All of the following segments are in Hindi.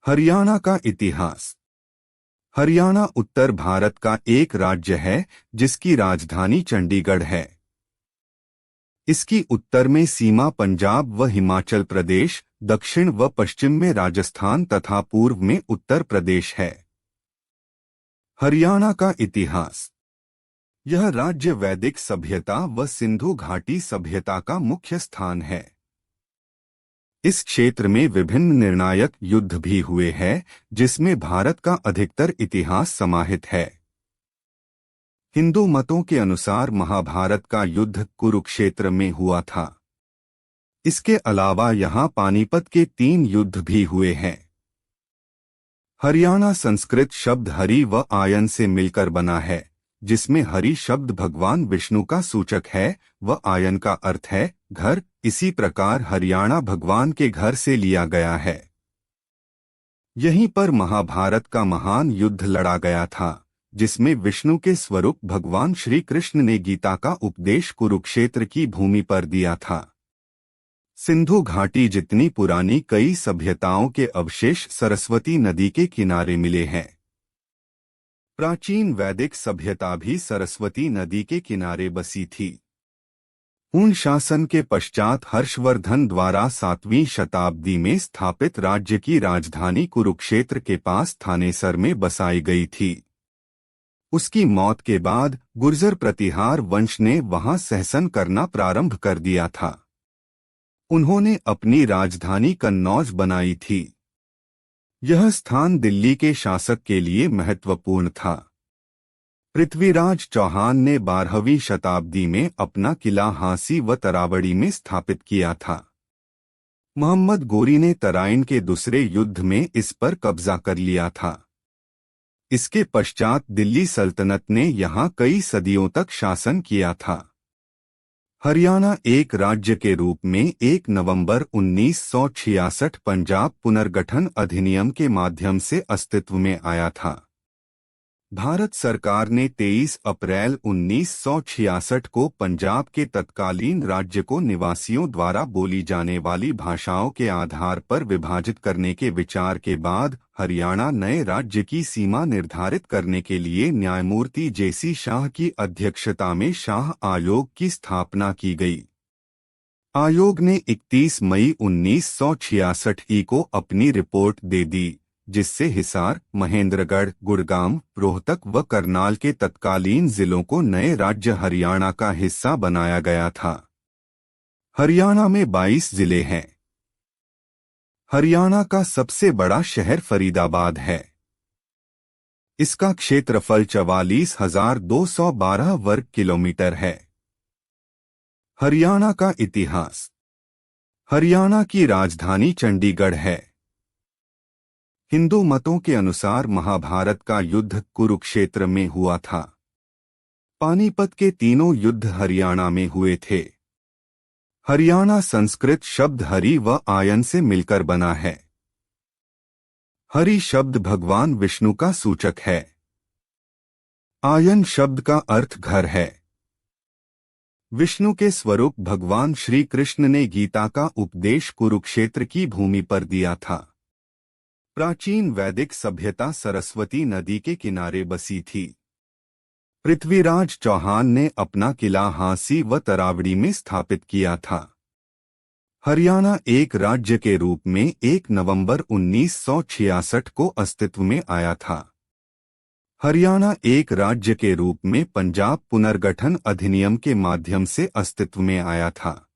हरियाणा का इतिहास। हरियाणा उत्तर भारत का एक राज्य है जिसकी राजधानी चंडीगढ़ है। इसकी उत्तर में सीमा पंजाब व हिमाचल प्रदेश, दक्षिण व पश्चिम में राजस्थान तथा पूर्व में उत्तर प्रदेश है। हरियाणा का इतिहास। यह राज्य वैदिक सभ्यता व सिंधु घाटी सभ्यता का मुख्य स्थान है। इस क्षेत्र में विभिन्न निर्णायक युद्ध भी हुए हैं, जिसमें भारत का अधिकतर इतिहास समाहित है। हिंदू मतों के अनुसार महाभारत का युद्ध कुरुक्षेत्र में हुआ था। इसके अलावा यहाँ पानीपत के 3 युद्ध भी हुए हैं। हरियाणा संस्कृत शब्द हरि व आयन से मिलकर बना है, जिसमें हरि शब्द भगवान विष्णु का सूचक है व आयन का अर्थ है घर। इसी प्रकार हरियाणा भगवान के घर से लिया गया है। यहीं पर महाभारत का महान युद्ध लड़ा गया था, जिसमें विष्णु के स्वरूप भगवान श्री कृष्ण ने गीता का उपदेश कुरुक्षेत्र की भूमि पर दिया था। सिंधु घाटी जितनी पुरानी कई सभ्यताओं के अवशेष सरस्वती नदी के किनारे मिले हैं। प्राचीन वैदिक सभ्यता भी सरस्वती नदी के किनारे बसी थी। पूर्ण शासन के पश्चात हर्षवर्धन द्वारा 7वीं शताब्दी में स्थापित राज्य की राजधानी कुरुक्षेत्र के पास थानेसर में बसाई गई थी। उसकी मौत के बाद गुर्जर प्रतिहार वंश ने वहां शासन करना प्रारंभ कर दिया था। उन्होंने अपनी राजधानी कन्नौज बनाई थी। यह स्थान दिल्ली के शासक के लिए महत्वपूर्ण था। पृथ्वीराज चौहान ने 12वीं शताब्दी में अपना किला हांसी व तरावड़ी में स्थापित किया था। मोहम्मद गोरी ने तराइन के दूसरे युद्ध में इस पर कब्जा कर लिया था। इसके पश्चात दिल्ली सल्तनत ने यहाँ कई सदियों तक शासन किया था। हरियाणा एक राज्य के रूप में 1 नवंबर 1966 पंजाब पुनर्गठन अधिनियम के माध्यम से अस्तित्व में आया था। भारत सरकार ने 23 अप्रैल 1966 को पंजाब के तत्कालीन राज्य को निवासियों द्वारा बोली जाने वाली भाषाओं के आधार पर विभाजित करने के विचार के बाद हरियाणा नए राज्य की सीमा निर्धारित करने के लिए न्यायमूर्ति जेसी शाह की अध्यक्षता में शाह आयोग की स्थापना की गई। आयोग ने 31 मई 1966 को अपनी रिपोर्ट दे दी, जिससे हिसार, महेंद्रगढ़, गुड़गांव, रोहतक व करनाल के तत्कालीन जिलों को नए राज्य हरियाणा का हिस्सा बनाया गया था। हरियाणा में 22 जिले हैं। हरियाणा का सबसे बड़ा शहर फरीदाबाद है। इसका क्षेत्रफल 44,212 वर्ग किलोमीटर है। हरियाणा का इतिहास। हरियाणा की राजधानी चंडीगढ़ है। हिंदू मतों के अनुसार महाभारत का युद्ध कुरुक्षेत्र में हुआ था। पानीपत के 3 युद्ध हरियाणा में हुए थे। हरियाणा संस्कृत शब्द हरि व आयन से मिलकर बना है। हरि शब्द भगवान विष्णु का सूचक है। आयन शब्द का अर्थ घर है। विष्णु के स्वरूप भगवान श्री कृष्ण ने गीता का उपदेश कुरुक्षेत्र की भूमि पर दिया था। प्राचीन वैदिक सभ्यता सरस्वती नदी के किनारे बसी थी। पृथ्वीराज चौहान ने अपना किला हांसी व तरावड़ी में स्थापित किया था। हरियाणा एक राज्य के रूप में 1 नवंबर 1966 को अस्तित्व में आया था। हरियाणा एक राज्य के रूप में पंजाब पुनर्गठन अधिनियम के माध्यम से अस्तित्व में आया था।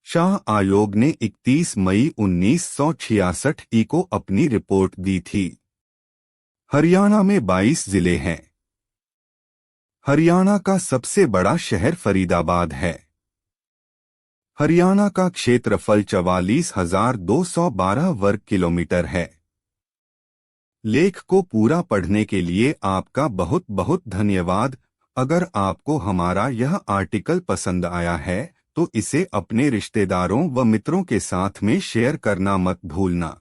शाह आयोग ने 31 मई 1966 को अपनी रिपोर्ट दी थी। हरियाणा में 22 जिले हैं। हरियाणा का सबसे बड़ा शहर फरीदाबाद है। हरियाणा का क्षेत्रफल 44,212 वर्ग किलोमीटर है। लेख को पूरा पढ़ने के लिए आपका बहुत बहुत धन्यवाद। अगर आपको हमारा यह आर्टिकल पसंद आया है तो इसे अपने रिश्तेदारों व मित्रों के साथ में शेयर करना मत भूलना।